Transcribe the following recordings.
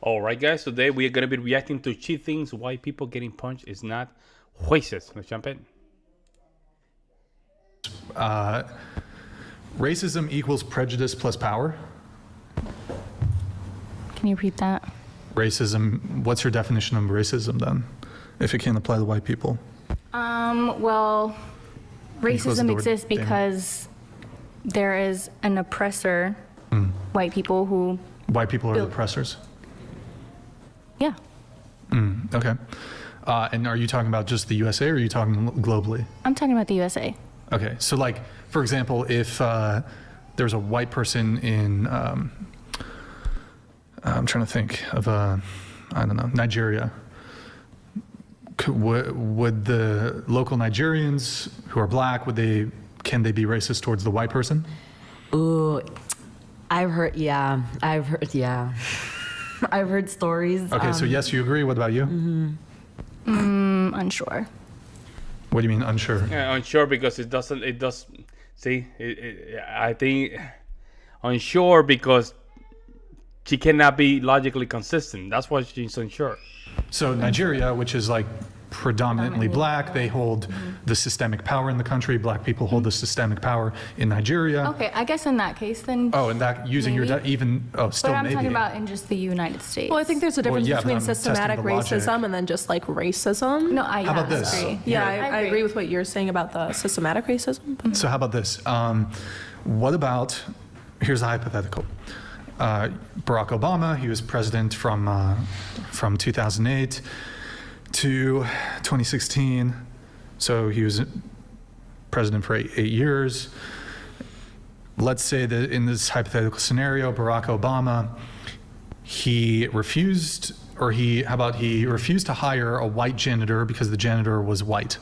All right, guys. Today we are gonna be reacting to cheap things. Why people getting punched is not racist. Let's jump in. Racism equals prejudice plus power. Can you repeat that? Racism, what's your definition of racism then, if it can't apply to white people? Well, racism exists because there is an oppressor, white people who... White people are the oppressors? Yeah. Okay. And are you talking about just the USA or are you talking globally? I'm talking about the USA. Okay, so like, for example, if there's a white person in, I'm trying to think of, I don't know, Nigeria, would the local Nigerians who are black, can they be racist towards the white person? Ooh, I've heard stories. Okay, so yes, you agree. What about you? Unsure. What do you mean unsure? Yeah, unsure because it does. See, I think unsure because she cannot be logically consistent. That's why she's unsure. So Nigeria, which is like predominantly black, they hold the systemic power in the country. Black people hold the systemic power in Nigeria. Okay, I guess in that case then... Oh, and that using your maybe. still But I'm maybe. talking about in just the United States. Well, I think there's a difference yeah, but between I'm systematic testing the logic. racism and then just like racism. No, I How about this? agree. Yeah, I I agree with what you're saying about the systematic racism. So how about this? What about, here's a hypothetical. Barack Obama, he was president from 2008 to 2016. So he was president for eight years. Let's say that in this hypothetical scenario, Barack Obama, he refused to hire a white janitor because the janitor was white.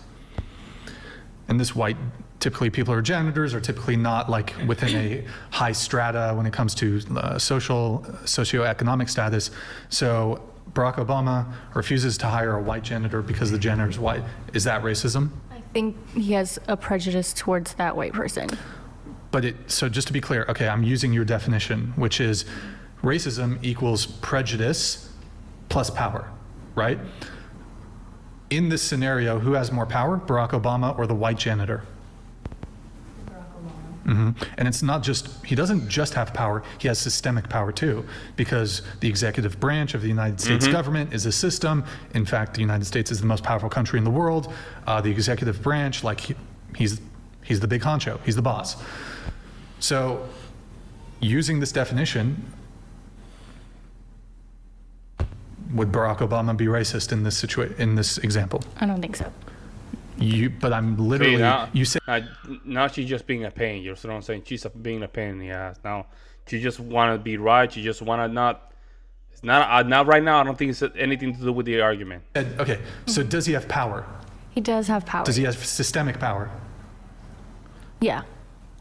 And this white, typically people who are janitors are typically not like within a high strata when it comes to socioeconomic status. So Barack Obama refuses to hire a white janitor because the janitor is white. Is that racism? I think he has a prejudice towards that white person. But so just to be clear, okay, I'm using your definition, which is racism equals prejudice plus power, right? In this scenario, who has more power, Barack Obama or the white janitor? And it's not just, he doesn't just have power, he has systemic power too, because the executive branch of the United States government is a system. In fact, the United States is the most powerful country in the world. The executive branch, like he's the big honcho, he's the boss. So using this definition, would Barack Obama be racist in this example? I don't think so. But I'm literally, you say. Now she's just being a pain. You know what I'm saying? She's being a pain in the ass. Now she just want to be right. She just want to not. It's not right now. I don't think it's anything to do with the argument. Okay, so does he have power? He does have power. Does he have systemic power? Yeah.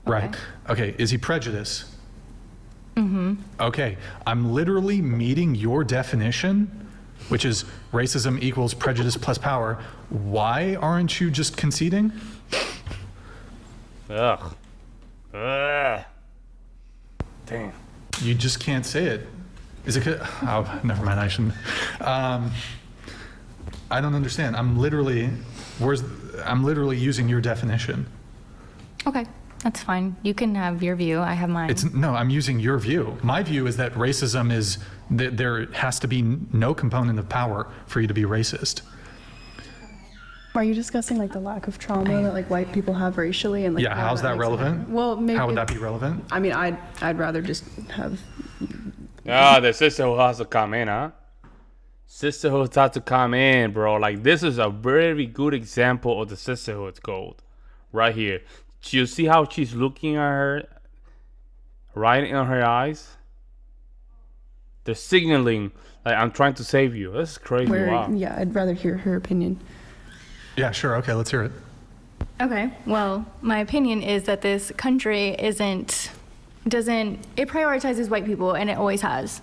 Right. Okay, is he prejudiced? Okay, I'm literally meeting your definition, which is racism equals prejudice plus power. Why aren't you just conceding? Ugh. Damn. You just can't say it. Is it? Oh, never mind. I shouldn't. I don't understand. I'm literally using your definition. Okay, that's fine. You can have your view. I have mine. No, I'm using your view. My view is that racism is that there has to be no component of power for you to be racist. Are you discussing like the lack of trauma that like white people have racially and like? Yeah, how's that relevant? Well, maybe. How would that be relevant? I mean, I'd rather just have. The sisterhood has to come in, huh? Sisterhood has to come in, bro. Like, this is a very good example of the sisterhood's gold right here. You see how she's looking at her, right in her eyes? They're signaling, like, I'm trying to save you. This is crazy. Wow. Yeah, I'd rather hear her opinion. Yeah, sure. Okay, let's hear it. Okay, well, my opinion is that this country it prioritizes white people, and it always has.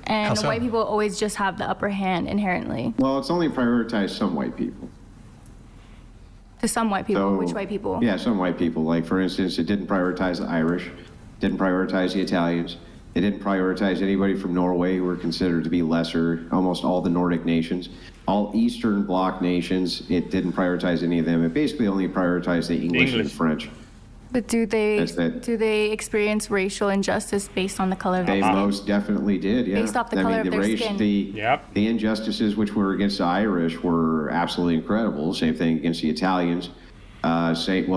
And How so? white people always just have the upper hand inherently. Well, it's only prioritized some white people. To some white people. So, Which white people? Yeah, some white people. Like, for instance, it didn't prioritize the Irish, didn't prioritize the Italians, it It didn't prioritize anybody from Norway who were considered to be lesser, almost all the Nordic nations. All Eastern Bloc nations, it didn't prioritize any of them. It basically only prioritized the English and the French. But do That's it. they experience racial injustice based on the color of They their skin? most definitely did, yeah. Based off the color of their skin. The injustices which were against the Irish were absolutely incredible. Same thing against the Italians. Essentially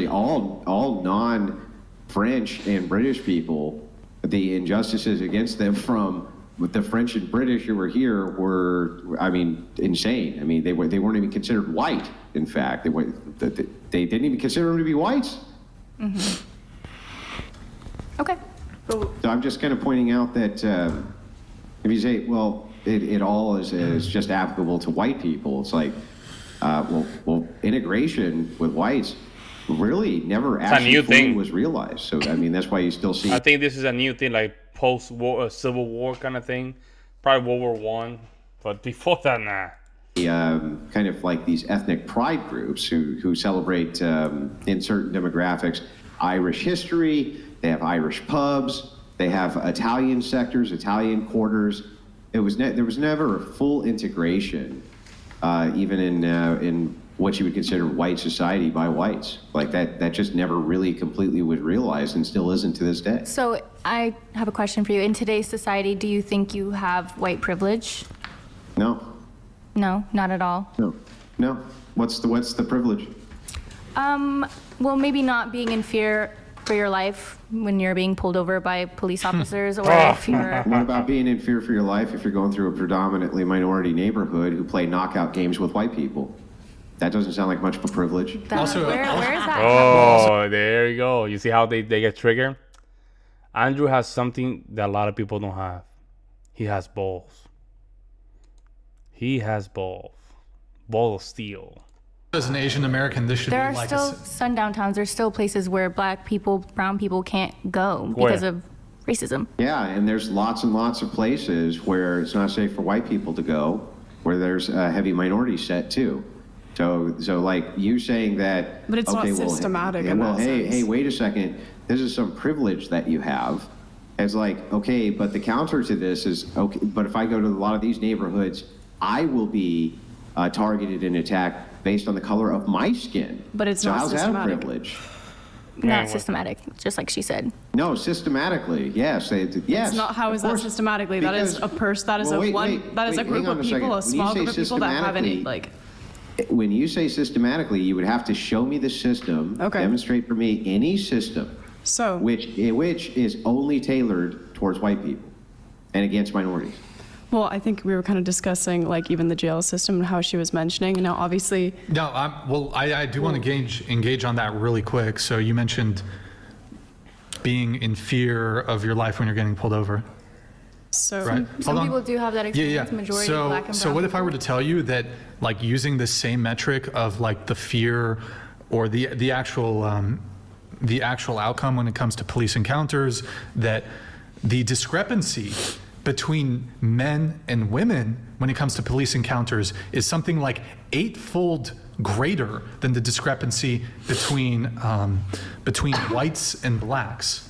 all non-French and British people, the injustices against them from the French and British who were here were, insane. I mean, they weren't even considered white. In fact, they didn't even consider them to be whites. Mm-hmm. Okay. So I'm just kind of pointing out that if you say, well, it all is just applicable to white people, it's like, well, integration with whites really never actually fully was realized. So I mean, that's why you still see. I think this is a new thing, like post-war, Civil War kind of thing, probably World War I, but before that, nah. Kind of like these ethnic pride groups who celebrate in certain demographics Irish history. They have Irish pubs. They have Italian sectors, Italian quarters. There was never a full integration, even in what you would consider white society by whites. Like that just never really completely was realized and still isn't to this day. So I have a question for you. In today's society, do you think you have white privilege? No. No, not at all. No. What's the privilege? Well, maybe not being in fear for your life when you're being pulled over by police officers, or if you're. What about being in fear for your life if you're going through a predominantly minority neighborhood who play knockout games with white people? That doesn't sound like much of a privilege. Where is that? Oh, there you go. You see how they get triggered? Andrew has something that a lot of people don't have. He has balls. He has balls. Ball of steel. As an Asian American, this should There be are like still sundown towns. There's still places where black people, brown people can't go because Where? of racism. Yeah, and there's lots and lots of places where it's not safe for white people to go, where there's a heavy minority set too. So like you saying that. But it's not systematic in that sense. Hey, wait a second. This is some privilege that you have. It's like, okay, but the counter to this is, okay, but if I go to a lot of these neighborhoods, I will be targeted and attacked based on the color of my skin. But it's so not how's systematic. that a privilege? Not systematic, just like she said. No, systematically, yes. Yes. It's not. How is of that course. systematically? That is a person. That is Well, a wait, one. wait, that is a wait, group hang on of a second. people, a When you small say group of people that have any systematically, when you say systematically, you would have to show me the system, Okay. demonstrate for me any system So which is only tailored towards white people and against minorities. Well, I think we were kind of discussing like even the jail system and how she was mentioning. And now, obviously, No, I do want to engage on that really quick. So you mentioned being in fear of your life when you're getting pulled over, so right? Some Hold on. people do have that experience. Majority so, of black and brown. so what if I people. were to tell you that, like, using the same metric of like the fear or the actual outcome when it comes to police encounters, that the discrepancy between men and women when it comes to police encounters is something like 8-fold greater than the discrepancy between whites and blacks.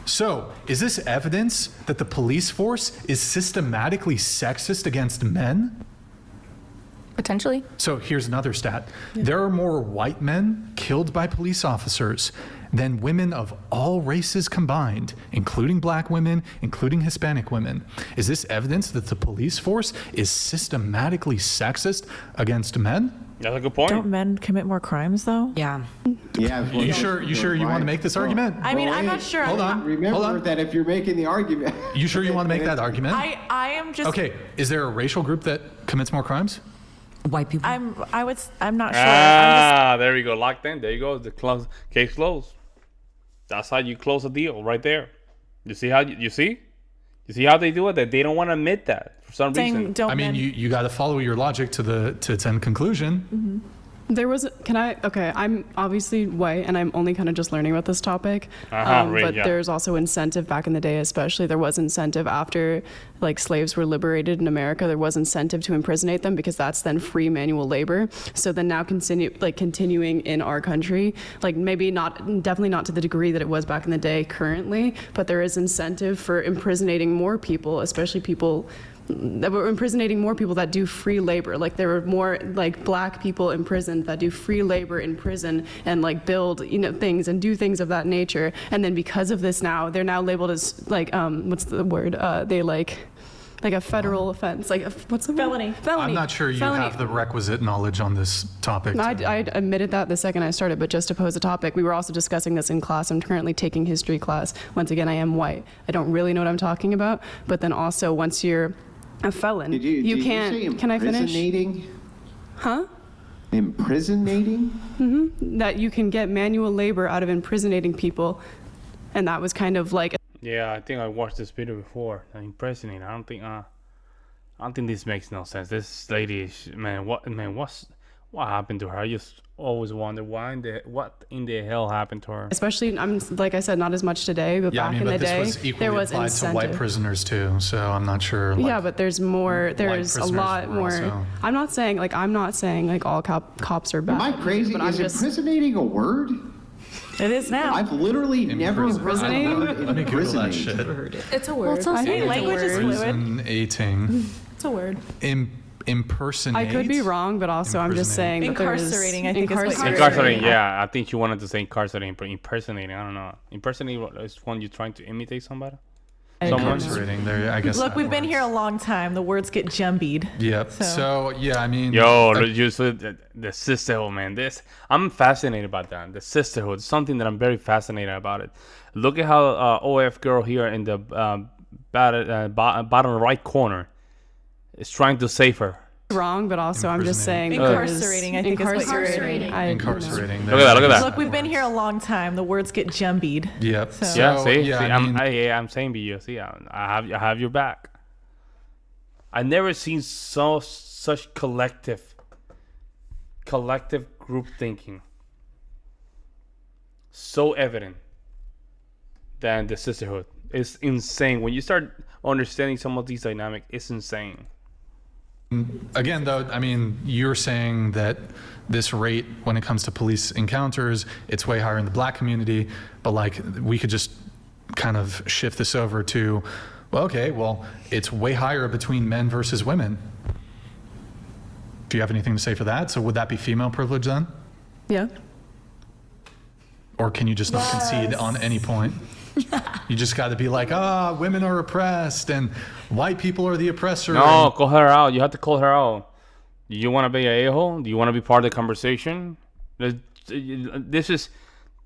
So, is this evidence that the police force is systematically sexist against men? Potentially. So here's another stat. There are more white men killed by police officers than women of all races combined, including black women, including Hispanic women. Is this evidence that the police force is systematically sexist against men? That's a good point. Don't men commit more crimes though? Yeah. Yeah. well, You sure you want to make this argument? I mean, I'm not sure. Hold on. Remember that if you're making the argument. You sure you want to make that argument? I am just. Okay, is there a racial group that commits more crimes? White people. I'm not sure. I'm There we go. Locked in. There you go. The case closed. That's how you close a deal right there. You see how you see how they do it? That they don't want to admit that for some saying reason. don't I mean, men, you got to follow your logic to its end conclusion. There was, I'm obviously white and I'm only kind of just learning about this topic. Right, but yeah. there's also incentive back in the day, especially there was incentive after like slaves were liberated in America. There was incentive to imprisonate them because that's then free manual labor. So then now continuing in our country, like definitely not to the degree that it was back in the day currently, but there is incentive for imprisonating more people, especially people that were imprisonating more people that do free labor. Like there were more like black people imprisoned that do free labor in prison and like build, things and do things of that nature. And then because of this now, they're now labeled as like, what's the word? They like a federal offense. Like what's the Felony. word? Felony. I'm not sure you Felony. have the requisite knowledge on this topic. I admitted that the second I started, but just to pose a topic, we were also discussing this in class. I'm currently taking history class. Once again, I am white. I don't really know what I'm talking about. But then also, once you're a felon, Did you can't. say Can I finish? imprisonating? Huh? Imprisonating? That you can get manual labor out of imprisonating people, and that was kind of like. Yeah, I think I watched this video before. Impressive. I don't think this makes no sense. This lady, what happened to her? I just always wonder what in the hell happened to her. Especially, like I said, not as much today, but back in the this day, was equally there was applied incentive. to white prisoners too. So I'm not sure. Yeah, but there's more. There's a prisoners lot were more. also- I'm not saying like all cops are bad. Am I crazy? But I'm Is just. imprisonating a word? It is now. I've literally never heard Imprisonating? the word Let me Google that imprisoning. shit. It's a word. I think it's a language is word. fluid. Impersonating. It's a word. Impersonate. I could be wrong, but also I'm just saying that there's Incarcerating, I think is what you're saying. Incarcerating, yeah. I think you wanted to say incarcerating, but impersonating, I don't know. Impersonating is when you're trying to imitate somebody. Someone. Incarcerating. There, I guess. Look, that we've been works. here a long time. The words get jumbied. Yep. So- So yeah, I mean. Yo, just the sisterhood, man. I'm fascinated about that. The sisterhood, something that I'm very fascinated about it. Look at how OF girl here in the bottom right corner is trying to save her. wrong, but also I'm just saying that there's- Incarcerating, I think is what you're Incarcerating. Incarcerating. Look at that, look at that. Look, we've been here a long time. The words get jumbied. Yep. So- Yeah, So, see, yeah, see, I mean- I'm saying to you, see, I have your back. I never seen such collective group thinking so evident than the sisterhood. It's insane when you start understanding some of these dynamics. It's insane. Again, though, I mean, you're saying that this rate, when it comes to police encounters, it's way higher in the black community, but like we could just kind of shift this over to, well, okay, well, it's way higher between men versus women. Do you have anything to say for that? So would that be female privilege then? Yeah. Or can you just not concede on any point? You just got to be like, women are oppressed and white people are the oppressor. No, and- call her out. You have to call her out. Do you want to be an a-hole? Do you want to be part of the conversation?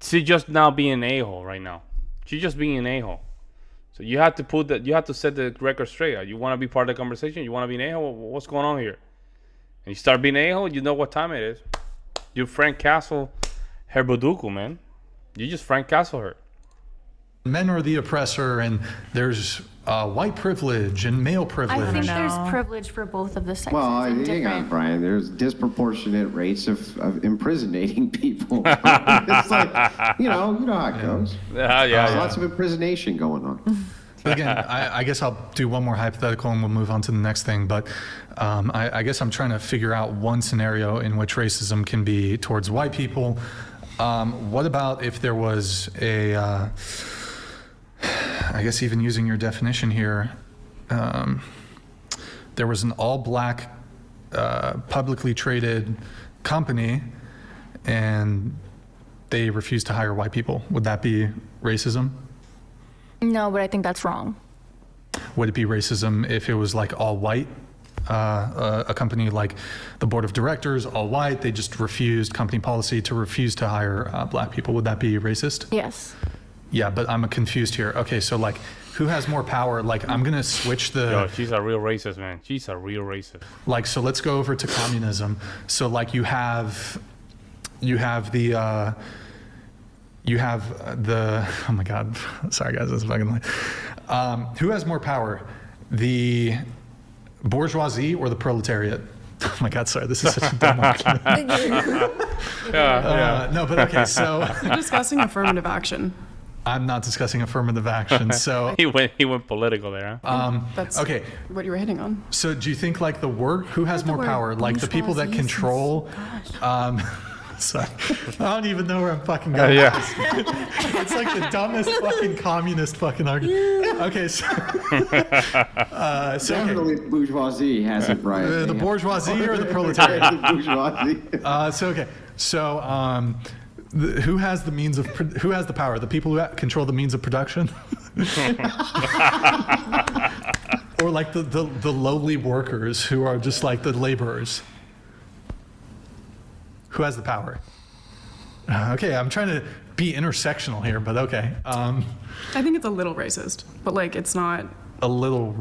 She's just now being an a-hole right now. She's just being an a-hole. So you have to put that. You have to set the record straight. You want to be part of the conversation? You want to be an a-hole? What's going on here? And you start being an a-hole, you know what time it is. You Frank Castle Herboduku, man. You just Frank Castle her. Men are the oppressor, and there's white privilege and male privilege. I think there's No. privilege for both of the sexes. Well, and hang on, different. Brian. There's disproportionate rates of imprisonating people. It's like, you know how it goes. Yeah. Lots of impersonation going on. But again, I guess I'll do one more hypothetical and we'll move on to the next thing. But I guess I'm trying to figure out one scenario in which racism can be towards white people. What about if there was a, I guess even using your definition here, there was an all-black publicly traded company and they refused to hire white people. Would that be racism? No, but I think that's wrong. Would it be racism if it was like all white? A company like the board of directors, all white, they just refused company policy to refuse to hire black people. Would that be racist? Yes. Yeah, but I'm confused here. Okay, so like who has more power? Like I'm gonna switch the Yo, she's a real racist, man. She's a real racist. like so let's go over to communism. So like you have the oh my god, sorry guys, that's fucking late. Who has more power, the bourgeoisie or the proletariat? Oh my God, sorry, this is such a dumb argument. No, but okay, so We're discussing affirmative action. I'm not discussing affirmative action. So, He went political there. Huh? That's okay, what you were hitting on. so do you think like the word, who has more word power? Like the people that bourgeoisie control, sorry, I don't even know where I'm fucking Uh, going. yeah. It's like the dumbest fucking communist fucking argument. Okay, so, okay. Definitely the bourgeoisie has it right. The They have- bourgeoisie or the proletariat? the bourgeoisie. Who has the means of who has the power? The people who control the means of production, or like the lowly workers who are just like the laborers? Who has the power? Okay, I'm trying to be intersectional here, but okay. I think it's a little racist, but like it's not. A little,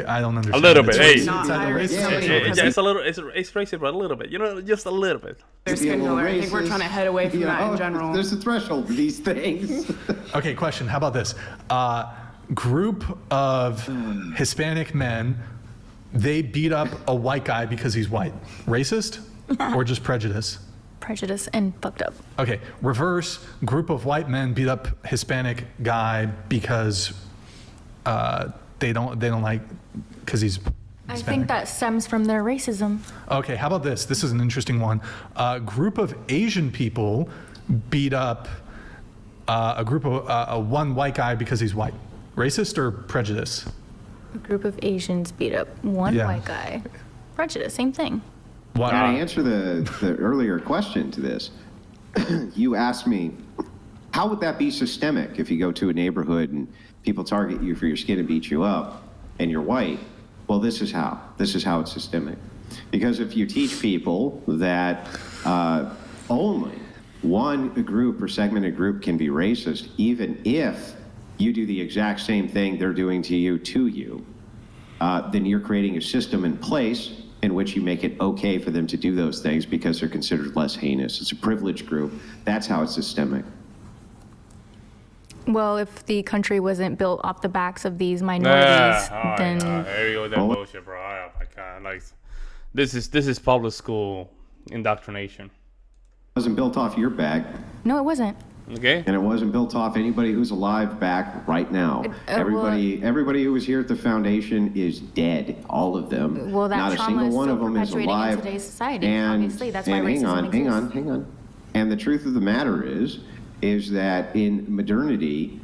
I don't understand. little bit, It's hey. racist. Not It's either higher racist than or the Yeah, racist. it's a little, it's racist, but a little bit. You know, just a little bit. Their Be a skin little color. I think we're racist. trying to head away from that in general. There's a threshold to these things. Okay, question. How about this? Group of Hispanic men, they beat up a white guy because he's white. Racist or just prejudice? Prejudice and fucked up. Okay, reverse. Group of white men beat up Hispanic guy because they don't like because he's I Hispanic. think that stems from their racism. Okay, how about this? This is an interesting one. A group of Asian people beat up a group of one white guy because he's white. Racist or prejudice? A group of Asians beat up one Yeah. white guy. Prejudice, same thing. What? Now, to answer the earlier question to this, you asked me, how would that be systemic if you go to a neighborhood and people target you for your skin and beat you up and you're white? Well, this is how. This is how it's systemic. Because if you teach people that only one group or segmented group can be racist, even if you do the exact same thing they're doing to you, then you're creating a system in place in which you make it okay for them to do those things because they're considered less heinous. It's a privileged group. That's how it's systemic. Well, if the country wasn't built off the backs of these minorities, then There you go with that bullshit, bro. Oh my God, like this is public school indoctrination. It wasn't built off your back, no, it wasn't. Okay. and it wasn't built off anybody who's alive back right now. Everybody who was here at the foundation is dead. All of them. Well, that Not a trauma single is one still of them is perpetuating in alive. today's society, obviously. That's why and racism hang on. And the truth of the matter is that in modernity,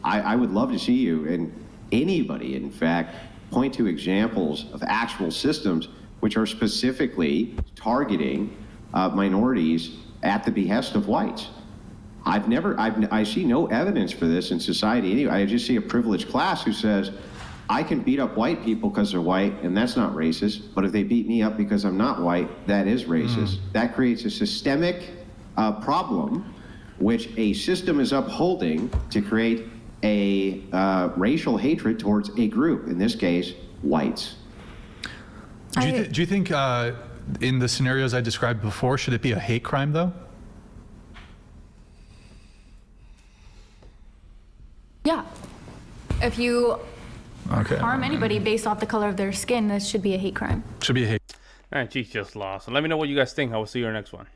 I would love to see you, and anybody, in fact, point to examples of actual systems which are specifically targeting minorities at the behest of whites. I see no evidence for this in society anyway. I just see a privileged class who says, I can beat up white people because they're white, and that's not racist. But if they beat me up because I'm not white, that is racist. That creates a systemic problem, which a system is upholding to create a racial hatred towards a group, in this case, whites. Do you think in the scenarios I described before, should it be a hate crime though? Yeah. If you Okay. harm anybody based off the color of their skin, this should be a hate crime. Should be a hate. All right, G just lost. So let me know what you guys think. I will see you in the next one.